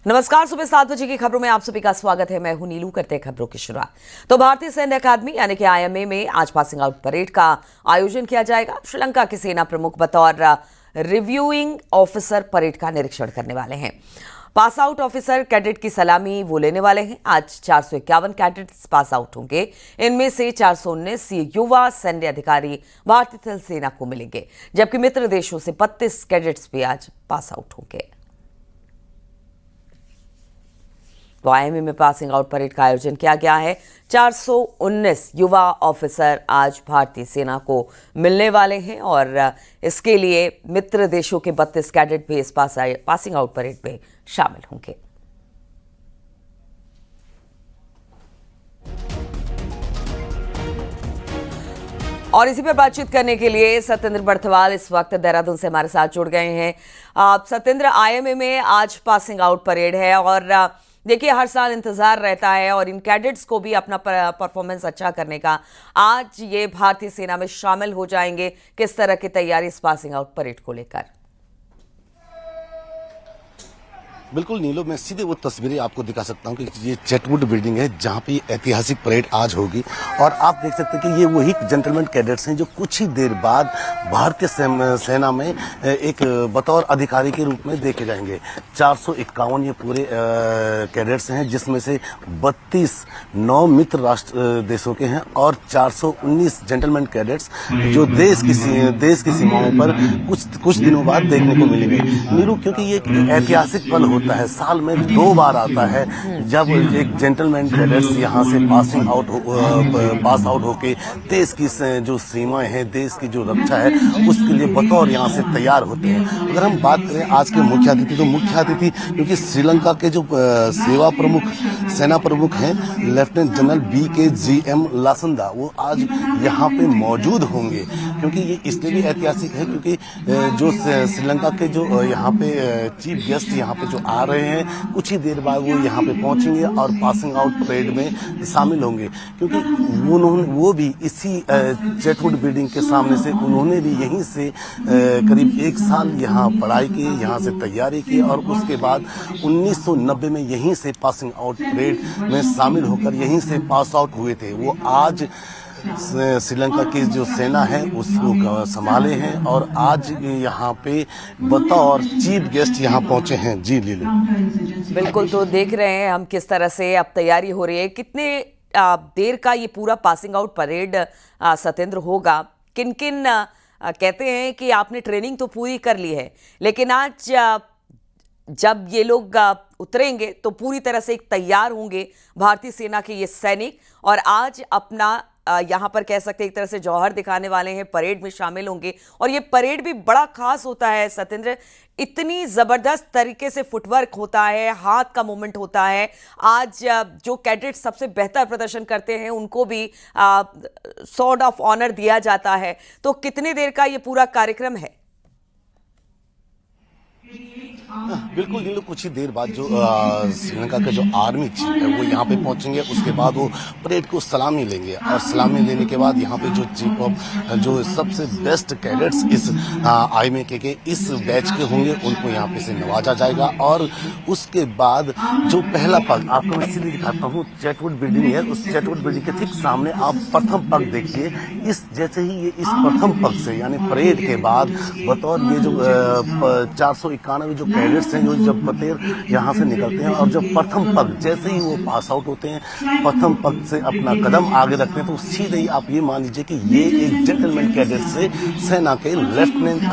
नमस्कार। सुबह 7 बजे की खबरों में आप सभी का स्वागत है। मैं हूं नीलू। करते हैं खबरों की शुरुआत। तो भारतीय सैन्य अकादमी यानी कि आईएमए में आज पासिंग आउट परेड का आयोजन किया जाएगा। श्रीलंका के सेना प्रमुख बतौर रिव्यूइंग ऑफिसर परेड का निरीक्षण करने वाले हैं। पास आउट ऑफिसर कैडेट की सलामी वो लेने वाले हैं। आज 451 कैडेट्स पास आउट होंगे। इनमें से 419 युवा सैन्य अधिकारी भारतीय थल सेना को मिलेंगे, जबकि मित्र देशों से 32 कैडेट्स भी आज पास आउट होंगे। तो आईएमए में पासिंग आउट परेड का आयोजन किया गया है। 419 युवा ऑफिसर आज भारतीय सेना को मिलने वाले हैं और इसके लिए मित्र देशों के 32 कैडेट भी इस पासिंग आउट परेड में शामिल होंगे। और इसी पर बातचीत करने के लिए सत्येंद्र बर्थवाल इस वक्त देहरादून से हमारे साथ जुड़ गए हैं। सत्येंद्र, आईएमए में आज पासिंग आउट परेड है और देखिए हर साल इंतजार रहता है और इन कैडेट्स को भी अपना परफॉर्मेंस अच्छा करने का। आज ये भारतीय सेना में शामिल हो जाएंगे। किस तरह की तैयारी इस पासिंग आउट परेड को लेकर? बिल्कुल नीलो, मैं सीधे वो तस्वीरें आपको दिखा सकता हूँ कि ये चेटवुड बिल्डिंग है जहाँ पे ऐतिहासिक परेड आज होगी। और आप देख सकते हैं कि ये वही जेंटलमैन कैडेट्स हैं जो कुछ ही देर बाद भारतीय सेना में एक बतौर अधिकारी के रूप में देखे जाएंगे। 451 ये पूरे कैडेट्स हैं, जिसमें से 32 9 मित्र राष्ट्र देशों के हैं और 419 जेंटलमैन कैडेट्स जो देश की सीमाओं पर कुछ दिनों बाद देखने को मिलेंगे। नीरू, क्योंकि ये एक ऐतिहासिक पल होता है, साल में 2 बार आता है जब एक जेंटलमैन कैडेट्स यहाँ से पास आउट होके देश की जो सीमाएं हैं, देश की जो रक्षा है, उसके लिए बतौर यहाँ से तैयार होते हैं। अगर हम बात करें आज के मुख्य अतिथि, तो मुख्य अतिथि क्योंकि श्रीलंका के जो सेना प्रमुख हैं लेफ्टिनेंट जनरल BKGM लासंदा, वो आज यहाँ पे मौजूद होंगे। क्योंकि ये इसलिए भी ऐतिहासिक है क्योंकि जो श्रीलंका के जो यहाँ पे चीफ गेस्ट यहाँ पे जो आ रहे हैं, कुछ ही देर बाद वो यहाँ पे पहुंचेंगे और पासिंग आउट परेड में शामिल होंगे। क्योंकि वो भी इसी चेटवुड बिल्डिंग के सामने से उन्होंने भी यहीं से करीब 1 साल यहाँ पढ़ाई की, यहाँ से तैयारी की और उसके बाद 1990 में यहीं से पासिंग आउट परेड में शामिल होकर यहीं से पास आउट हुए थे। वो आज श्रीलंका की जो सेना है उसको संभाले हैं और आज यहाँ पे बतौर चीफ गेस्ट यहाँ पहुंचे हैं। जी लीलू, बिल्कुल। तो देख रहे हैं हम किस तरह से अब तैयारी हो रही है। कितने देर का ये पूरा पासिंग आउट परेड सत्येंद्र होगा? किन किन कहते हैं कि आपने ट्रेनिंग तो पूरी कर ली है, लेकिन आज जब ये लोग उतरेंगे तो पूरी तरह से एक तैयार होंगे भारतीय सेना के ये सैनिक और आज अपना यहाँ पर कह सकते हैं एक तरह से जौहर दिखाने वाले हैं, परेड में शामिल होंगे। और ये परेड भी बड़ा खास होता है सत्येंद्र, इतनी जबरदस्त तरीके से फुटवर्क होता है, हाथ का मूवमेंट होता है। आज जो कैडेट सबसे बेहतर प्रदर्शन करते हैं उनको भी सॉर्ड ऑफ ऑनर दिया जाता है। तो कितनी देर का ये पूरा कार्यक्रम है? बिल्कुल नीलू, कुछ ही देर बाद जो श्रीलंका का जो आर्मी चीफ है वो यहाँ पे पहुंचेंगे। उसके बाद वो परेड को सलामी लेंगे और सलामी लेने के बाद यहाँ पे जो चीफ ऑफ जो सबसे बेस्ट कैडेट्स इस आईएमए के इस बैच के होंगे उनको यहाँ पे से नवाजा जाएगा। और उसके बाद जो पहला पग आपको मैं सीधे दिखाता हूँ, चेटवुड बिल्डिंग है, उस चेटवुड बिल्डिंग के ठीक सामने आप प्रथम पग देखिए। इस जैसे ही ये इस प्रथम पग से यानी परेड के बाद बतौर ये जो 491 जो कैडेट्स हैं जो जब पतेर यहाँ से निकलते हैं और जब प्रथम पग जैसे ही वो पास आउट होते हैं, प्रथम पग से अपना कदम आगे रखते हैं, तो सीधे ही आप ये मान लीजिए कि ये एक जेंटलमैन कैडेट से सेना के लेफ्टिनेंट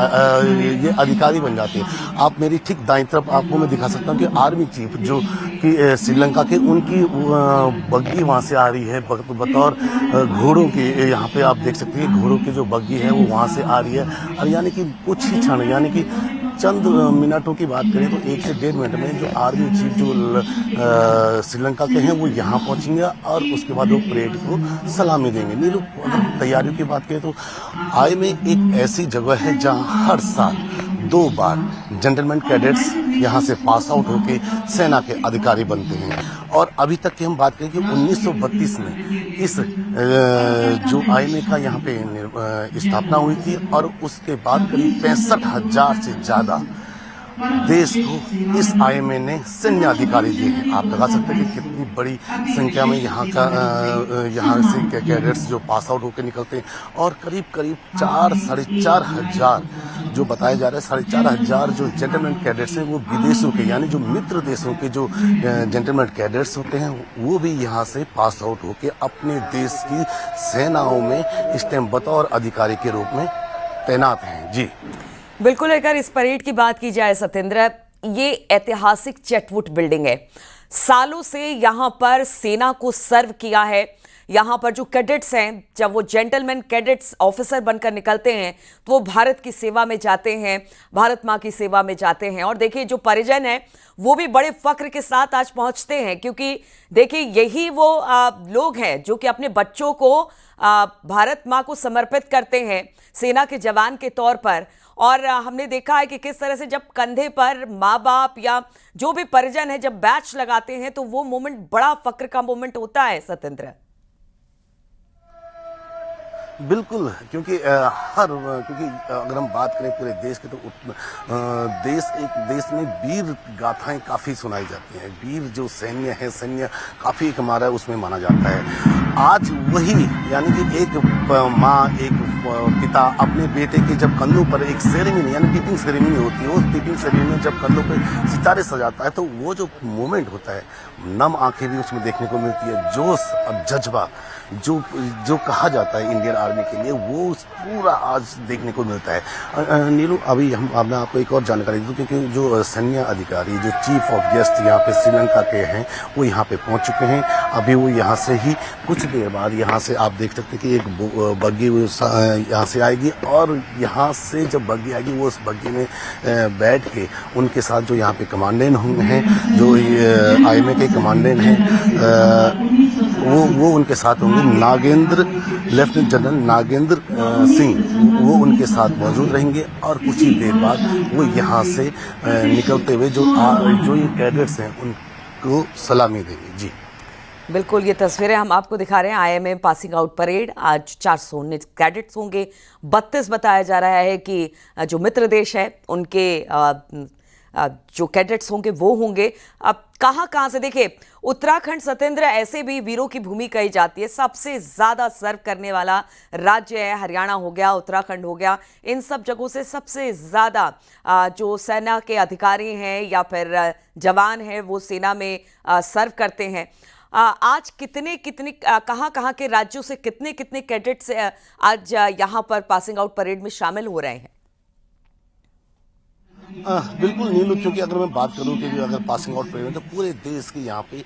ये अधिकारी बन जाते हैं। आप मेरी ठीक दाईं तरफ आपको मैं दिखा सकता हूँ कि आर्मी चीफ जो कि श्रीलंका के उनकी बग्गी वहाँ से आ रही है बतौर घोड़ों की। यहाँ पे आप देख सकते हैं घोड़ों की जो बग्गी है वो वहाँ से आ रही है। और यानी कि कुछ ही क्षण यानी कि चंद मिनटों की बात करें तो 1 से 1.5 मिनट में जो आर्मी चीफ जो श्रीलंका के हैं वो यहाँ पहुँचेंगे और उसके बाद वो परेड को सलामी देंगे। नीलू, अगर तैयारियों की बात करें तो आईएमए एक ऐसी जगह है जहाँ हर साल 2 बार जेंटलमैन कैडेट्स यहाँ से पास आउट होकर सेना के अधिकारी बनते हैं। और अभी तक की हम बात करें कि 1932 में इस जो आईएमए का यहाँ पे स्थापना हुई थी और उसके बाद करीब 65,000 से ज़्यादा देश को इस आईएमए ने सैन्य अधिकारी दिए हैं। आप लगा सकते हैं कि कितनी बड़ी संख्या में यहाँ से कैडेट्स जो पास आउट होकर निकलते हैं और करीब करीब 4-4.5 हजार जो बताया जा रहा है 4.5 हजार जो जेंटलमैन कैडेट्स हैं वो विदेशों के यानी जो मित्र देशों के जो जेंटलमैन कैडेट्स होते हैं वो भी यहाँ से पास आउट होकर अपने देश की सेनाओं में इस टाइम बतौर अधिकारी के रूप में तैनात हैं। जी बिल्कुल, अगर इस परेड की बात की जाए सत्येंद्र, ये ऐतिहासिक चैटवुड बिल्डिंग है। सालों से यहाँ पर सेना को सर्व किया है। यहाँ पर जो कैडेट्स हैं, जब वो जेंटलमैन कैडेट्स ऑफिसर बनकर निकलते हैं तो वो भारत की सेवा में जाते हैं, भारत माँ की सेवा में जाते हैं। और देखिए जो परिजन है वो भी बड़े फक्र के साथ आज पहुँचते हैं, क्योंकि देखिए यही वो लोग हैं जो कि अपने बच्चों को भारत माँ को समर्पित करते हैं सेना के जवान के तौर पर। और हमने देखा है कि किस तरह से जब कंधे पर माँ बाप या जो भी परिजन है जब बैच लगाते हैं तो वो मोमेंट बड़ा फक्र का मोमेंट होता है सत्येंद्र। बिल्कुल, क्योंकि अगर हम बात करें पूरे देश की तो देश में वीर गाथाएं काफ़ी सुनाई जाती हैं। वीर जो सैन्य काफ़ी एक हमारा उसमें माना जाता है। आज वही यानी कि एक माँ एक पिता अपने बेटे के जब कंधों पर एक सेरेमनी यानी टीपिंग सेरेमनी होती है, उस टीपिंग सेरेमनी में जब कंधों पे सितारे सजाता है तो वो जो मोमेंट होता है नम आंखें भी उसमें देखने को मिलती है। जोश और जज्बा जो कहा जाता है इंडियन आर्मी के लिए वो पूरा आज देखने को मिलता है। नीलू, अभी मैं आपको एक और जानकारी दूं, क्योंकि जो सैन्य अधिकारी जो चीफ ऑफ गेस्ट यहाँ पे श्रीलंका के हैं वो यहाँ पे पहुँच चुके हैं। अभी वो यहाँ से ही कुछ देर बाद यहाँ से आप देख सकते हैं कि एक बग्गी यहाँ से आएगी और यहाँ से जब बग्गी आएगी वो उस बग्गी में बैठ के उनके साथ जो यहाँ पे कमांडेंट हैं जो आईएमए के कमांडेंट हैं वो उनके साथ होंगे। लेफ्टिनेंट जनरल नागेंद्र सिंह वो उनके साथ मौजूद रहेंगे और कुछ ही देर बाद वो यहाँ से निकलते हुए जो ये कैडेट्स हैं उनको सलामी देंगे। जी बिल्कुल, ये तस्वीरें हम आपको दिखा रहे हैं। आईएमए पासिंग आउट परेड आज 419 कैडेट्स होंगे। 32 बताया जा रहा है कि जो मित्र देश है उनके जो कैडेट्स होंगे वो होंगे। अब कहाँ से देखिए, उत्तराखंड सत्येंद्र ऐसे भी वीरों की भूमि कही जाती है। सबसे ज़्यादा सर्व करने वाला राज्य है। हरियाणा हो गया, उत्तराखंड हो गया, इन सब जगहों से सबसे ज़्यादा जो सेना के अधिकारी हैं या फिर जवान हैं वो सेना में सर्व करते हैं। आज कितने कहाँ के राज्यों से कितने कैडेट्स आज यहाँ पर पासिंग आउट परेड में शामिल हो रहे हैं? बिल्कुल नीलू, क्योंकि अगर मैं बात करूं कि अगर पासिंग आउट परेड तो पूरे देश के यहाँ पे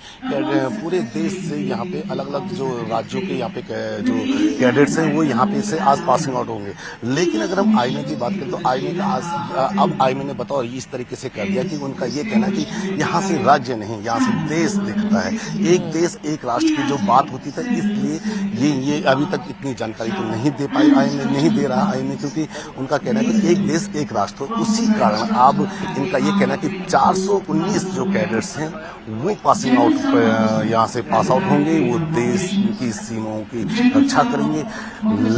पूरे देश से यहाँ पे अलग अलग जो राज्यों के यहाँ पे जो कैडेट्स हैं वो यहाँ पे से आज पासिंग आउट होंगे। लेकिन अगर हम आईएमए की बात करें तो आईएमए का आज अब आईएमए ने बताओ इस तरीके से कर दिया कि उनका ये कहना है कि यहाँ से राज्य नहीं, यहाँ से देश दिखता है। एक देश एक राष्ट्र की जो बात होती थी, इसलिए ये अभी तक इतनी जानकारी तो नहीं दे पाई आईएमए, नहीं दे रहा आईएमए, क्योंकि उनका कहना है कि एक देश एक राष्ट्र। उसी कारण अब इनका ये कहना है कि 419 जो कैडेट्स हैं वो पासिंग आउट यहाँ से पास आउट होंगे, वो देश की सीमाओं की रक्षा करेंगे।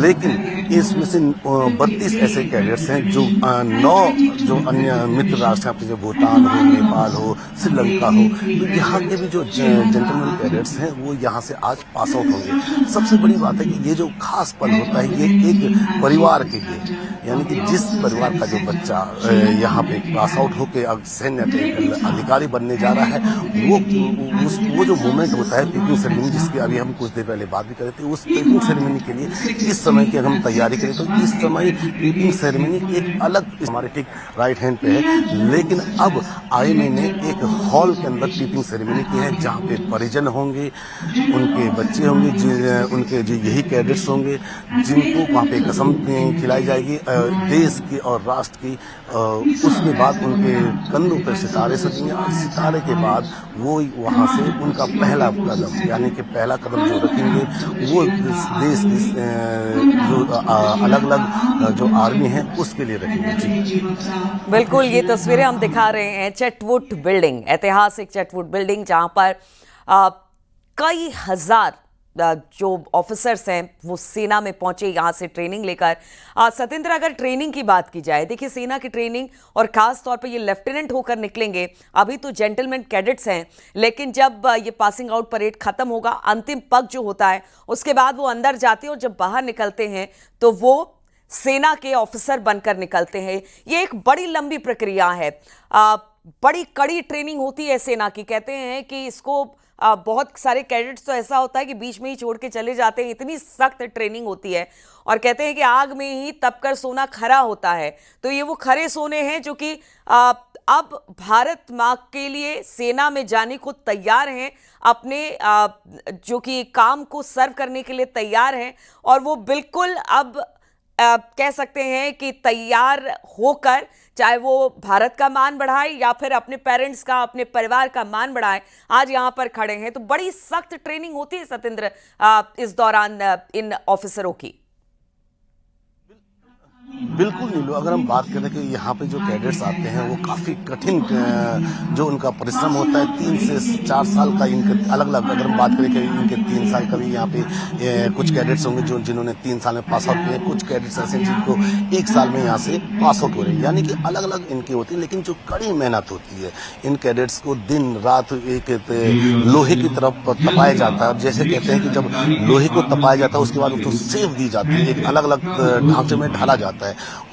लेकिन इसमें से 32 ऐसे कैडेट्स हैं जो 9 जो अन्य मित्र राष्ट्र हैं, जो भूटान हो, नेपाल हो, श्रीलंका हो, तो यहाँ के भी जो जेंटलमैन कैडेट्स हैं वो यहाँ से आज पास आउट होंगे। सबसे बड़ी बात है कि ये जो खास पल होता है ये एक परिवार के लिए, यानी कि जिस परिवार का जो बच्चा यहाँ पे पास आउट होकर अब सैन्य अधिकारी बनने जा रहा है वो जो मोमेंट होता है टीपिंग सेरेमनी, जिसकी अभी हम कुछ देर पहले बात भी कर रहे थे, उस टीपिंग सेरेमनी के लिए इस समय की अगर हम तैयारी करें तो इस समय टीपिंग सेरेमनी एक अलग हमारे ठीक राइट हैंड पे है। लेकिन अब आईएमए ने एक हॉल के अंदर टीपिंग सेरेमनी की है जहाँ पे परिजन होंगे, उनके बच्चे होंगे, उनके जो यही कैडेट्स होंगे जिनको वहाँ पे कसम खिलाई जाएगी देश की और राष्ट्र की। उसके बाद उनके कंधों पर सितारे सजेंगे और सितारे के बाद वो वहाँ से उनका पहला कदम यानी कि पहला कदम जो रखेंगे वो देश की जो अलग अलग जो आर्मी है उसके लिए रखेंगे। जी बिल्कुल, ये तस्वीरें हम दिखा रहे हैं चैटवुड बिल्डिंग, ऐतिहासिक चैटवुड बिल्डिंग, जहाँ पर कई हजार जो ऑफिसर्स हैं वो सेना में पहुंचे यहाँ से ट्रेनिंग लेकर। सतेंद्र, अगर ट्रेनिंग की बात की जाए, देखिए सेना की ट्रेनिंग और खास तौर पे ये लेफ्टिनेंट होकर निकलेंगे, अभी तो जेंटलमैन कैडेट्स हैं, लेकिन जब ये पासिंग आउट परेड खत्म होगा, अंतिम पग जो होता है उसके बाद वो अंदर जाते हैं और जब बाहर निकलते हैं तो वो सेना के ऑफिसर बनकर निकलते हैं। ये एक बड़ी लंबी प्रक्रिया है, बड़ी कड़ी ट्रेनिंग होती है सेना की। कहते हैं कि इसको बहुत सारे कैडेट्स तो ऐसा होता है कि बीच में ही छोड़ के चले जाते हैं, इतनी सख्त ट्रेनिंग होती है। और कहते हैं कि आग में ही तपकर सोना खरा होता है, तो ये वो खरे सोने हैं जो कि अब भारत माँ के लिए सेना में जाने को तैयार हैं, अपने जो कि काम को सर्व करने के लिए तैयार हैं। और वो बिल्कुल अब कह सकते हैं कि तैयार होकर, चाहे वो भारत का मान बढ़ाए या फिर अपने पेरेंट्स का, अपने परिवार का मान बढ़ाए, आज यहाँ पर खड़े हैं। तो बड़ी सख्त ट्रेनिंग होती है सतेंद्र इस दौरान इन ऑफिसरों की। बिल्कुल नीलू, अगर हम बात करें कि यहाँ पे जो कैडेट्स आते हैं वो काफ़ी कठिन जो उनका परिश्रम होता है, 3 से 4 साल का इनके अलग अलग, अगर हम बात करें कि इनके 3 साल का भी यहाँ पे कुछ कैडेट्स होंगे जो जिन्होंने 3 साल में पास आउट किए, कुछ कैडेट्स ऐसे हैं जिनको 1 साल में यहाँ से पास आउट हो रहे हैं, यानी कि अलग अलग इनकी होती है। लेकिन जो कड़ी मेहनत होती है, इन कैडेट्स को दिन रात एक लोहे की तरफ तपाया जाता है। जैसे कहते हैं कि जब लोहे को तपाया जाता है उसके बाद उसको सेव दी जाती है, एक अलग अलग ढांचे में ढाला जाता है।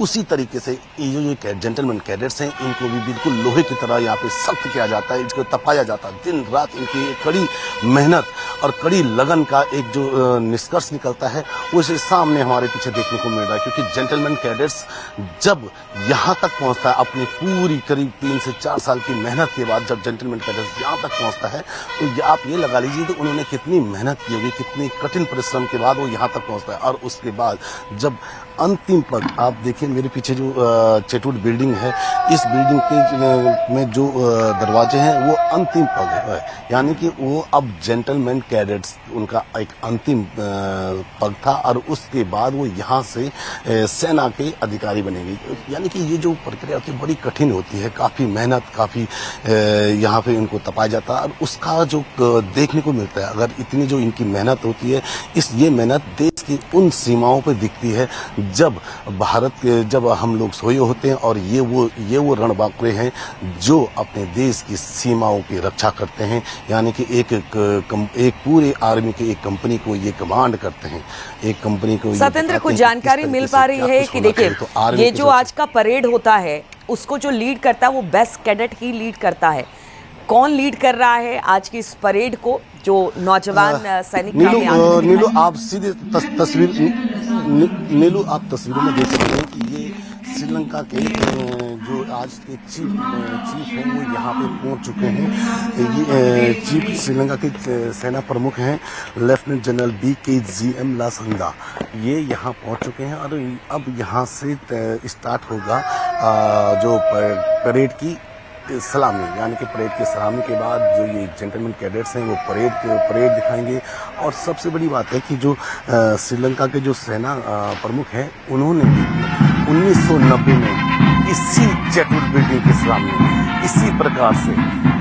उसी तरीके से ये जो जेंटलमैन कैडेट्स हैं, इनको भी बिल्कुल लोहे की तरह यहाँ पे सख्त किया जाता है, इसको तपाया जाता है। दिन रात इनकी कड़ी मेहनत और कड़ी लगन का एक जो निष्कर्ष निकलता है वो इसे सामने हमारे पीछे देखने को मिल रहा है। क्योंकि जेंटलमैन कैडेट्स जब यहाँ तक पहुँचता है, अपनी पूरी करीब 3 से 4 साल की मेहनत के बाद जब जेंटलमैन कैडेट्स यहाँ तक पहुँचता है, तो आप ये लगा लीजिए तो उन्होंने कितनी मेहनत की होगी, कितनी कठिन परिश्रम के बाद वो यहाँ तक पहुँचता है। और उसके बाद जब अंतिम पग, आप देखिए मेरे पीछे जो चेटवुड बिल्डिंग है, इस बिल्डिंग के में जो दरवाजे हैं वो अंतिम पग है, यानी कि वो अब जेंटलमैन कैडेट्स उनका एक अंतिम पग था। और उसके बाद वो यहाँ से सेना के अधिकारी बनेंगे। यानी कि ये जो प्रक्रिया होती है बड़ी कठिन होती है, काफ़ी मेहनत, काफ़ी यहाँ पे इनको तपाया जाता है। और उसका जो देखने को मिलता है, अगर इतनी जो इनकी मेहनत होती है, ये मेहनत देश की उन सीमाओं पर दिखती है जब भारत के, जब हम लोग सोए होते हैं और ये वो रणबांकुरे हैं जो अपने देश की सीमाओं की रक्षा करते हैं। यानी कि एक पूरे आर्मी की एक कंपनी को ये कमांड करते हैं, एक कंपनी को। सतेंद्र, कुछ जानकारी मिल पा रही है कि देखिए ये जो आज का परेड होता है उसको जो लीड करता है वो बेस्ट कैडेट ही लीड करता है। कौन लीड कर रहा है आज की इस परेड को, जो नौजवान सैनिक? नीलू आप सीधे नीलू आप तस्वीरों में देख सकते हैं कि ये श्रीलंका के जो आज के चीफ हैं वो यहाँ पे पहुँच चुके हैं। ये चीफ श्रीलंका के सेना प्रमुख हैं लेफ्टिनेंट जनरल BKGM लासंगा, ये यहाँ पहुँच चुके हैं। और अब यहाँ से स्टार्ट होगा जो परेड की सलामी, यानी कि परेड की सलामी के बाद जो ये जेंटलमैन कैडेट्स हैं वो परेड दिखाएंगे। और सबसे बड़ी बात है कि जो श्रीलंका के जो सेना प्रमुख हैं उन्होंने 1990 में इसी चेटवुड बिल्डिंग के सामने इसी प्रकार से,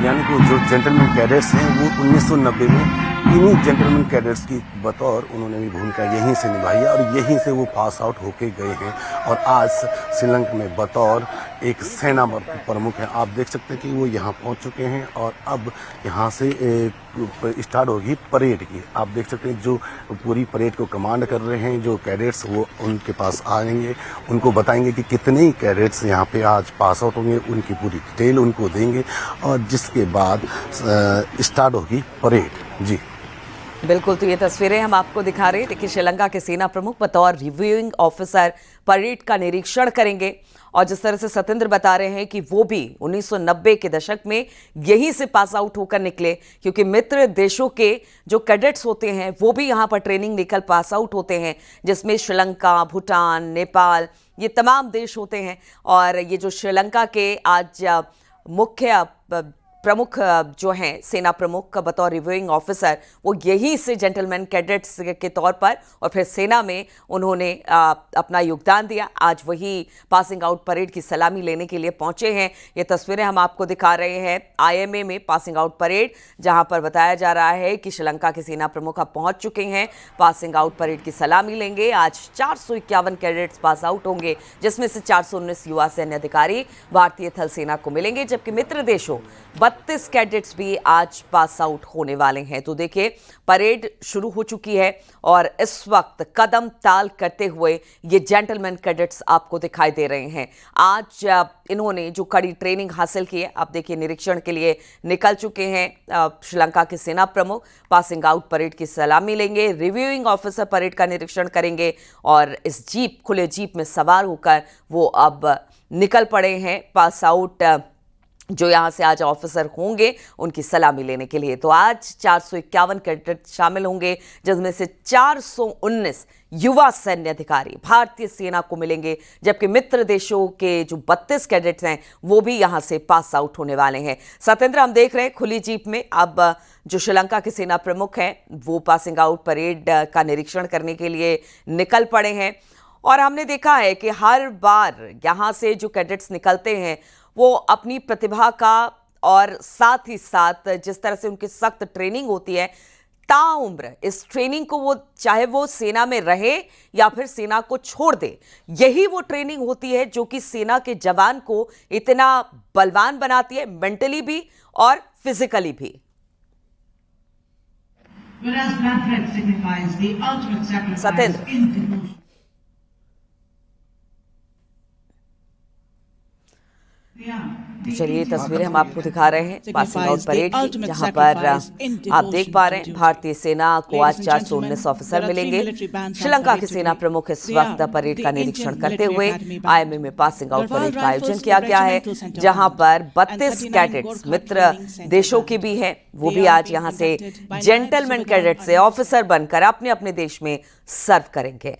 यानी कि जो जेंटलमैन कैडेट्स हैं वो 1990 में इन्हीं जेंटलमैन कैडेट्स की बतौर उन्होंने भी भूमिका यहीं से निभाई है और यहीं से वो पास आउट होके गए हैं और आज श्रीलंका में बतौर एक सेना प्रमुख हैं। आप देख सकते हैं कि वो यहाँ पहुँच चुके हैं और अब यहाँ से स्टार्ट होगी परेड की। आप देख सकते हैं जो पूरी परेड को कमांड कर रहे हैं जो कैडेट्स, वो उनके पास आएंगे, उनको बताएंगे कि कितने ही कैडेट्स यहाँ पे आज पास आउट होंगे, उनकी पूरी डिटेल उनको देंगे और जिसके बाद स्टार्ट होगी परेड। जी बिल्कुल, तो ये तस्वीरें हम आपको दिखा रहे हैं। देखिए श्रीलंका के सेना प्रमुख बतौर रिव्यूइंग ऑफिसर परेड का निरीक्षण करेंगे और जिस तरह से सतेंद्र बता रहे हैं कि वो भी 1990 के दशक में यहीं से पास आउट होकर निकले, क्योंकि मित्र देशों के जो कैडेट्स होते हैं वो भी यहाँ पर ट्रेनिंग लेकर पास आउट होते हैं, जिसमें श्रीलंका, भूटान, नेपाल, ये तमाम देश होते हैं। और ये जो श्रीलंका के आज मुख्य प्रमुख जो हैं सेना प्रमुख बतौर रिव्यूइंग ऑफिसर, वो यही से जेंटलमैन कैडेट्स के तौर पर और फिर सेना में उन्होंने अपना योगदान दिया। आज वही पासिंग आउट परेड की सलामी लेने के लिए पहुंचे हैं। ये तस्वीरें हम आपको दिखा रहे हैं IMA में पासिंग आउट परेड, जहां पर बताया जा रहा है कि श्रीलंका के सेना प्रमुख अब पहुंच चुके हैं, पासिंग आउट परेड की सलामी लेंगे। आज 451 कैडेट्स पास आउट होंगे, जिसमें से 419 युवा सैन्य अधिकारी भारतीय थल सेना को मिलेंगे, जबकि मित्र देशों 32 कैडेट्स भी आज पास आउट होने वाले हैं। तो देखिए, परेड शुरू हो चुकी है और इस वक्त कदम ताल करते हुए ये जेंटलमैन कैडेट्स आपको दिखाई दे रहे हैं। आज इन्होंने जो कड़ी ट्रेनिंग हासिल की है, आप देखिए निरीक्षण के लिए निकल चुके हैं। श्रीलंका के सेना प्रमुख पासिंग आउट परेड की सलामी लेंगे, रिव्यूइंग ऑफिसर परेड का निरीक्षण करेंगे और इस जीप, खुले जीप में सवार होकर वो अब निकल पड़े हैं पास आउट जो यहाँ से आज ऑफिसर होंगे उनकी सलामी लेने के लिए। तो आज 451 कैडेट शामिल होंगे, जिसमें से 419 युवा सैन्य अधिकारी भारतीय सेना को मिलेंगे, जबकि मित्र देशों के जो 32 कैडेट्स हैं वो भी यहाँ से पास आउट होने वाले हैं। सत्येंद्र, हम देख रहे हैं खुली जीप में अब जो श्रीलंका के सेना प्रमुख हैं वो पासिंग आउट परेड का निरीक्षण करने के लिए निकल पड़े हैं। और हमने देखा है कि हर बार यहाँ से जो कैडेट्स निकलते हैं वो अपनी प्रतिभा का और साथ ही साथ जिस तरह से उनकी सख्त ट्रेनिंग होती है, ताउम्र इस ट्रेनिंग को वो चाहे वो सेना में रहे या फिर सेना को छोड़ दे, यही वो ट्रेनिंग होती है जो कि सेना के जवान को इतना बलवान बनाती है, मेंटली भी और फिजिकली भी। सत्येंद्र, चलिए तस्वीरें हम आपको दिखा रहे हैं पासिंग आउट परेड की, जहां पर आप देख पा रहे हैं भारतीय सेना को आज 419 ऑफिसर मिलेंगे। श्रीलंका के सेना प्रमुख इस वक्त परेड का निरीक्षण करते हुए IMA में पासिंग आउट परेड का आयोजन किया गया है, जहां पर 32 कैडेट्स मित्र देशों के भी हैं, वो भी आज यहां से जेंटलमैन कैडेट से ऑफिसर बनकर अपने अपने देश में सर्व करेंगे।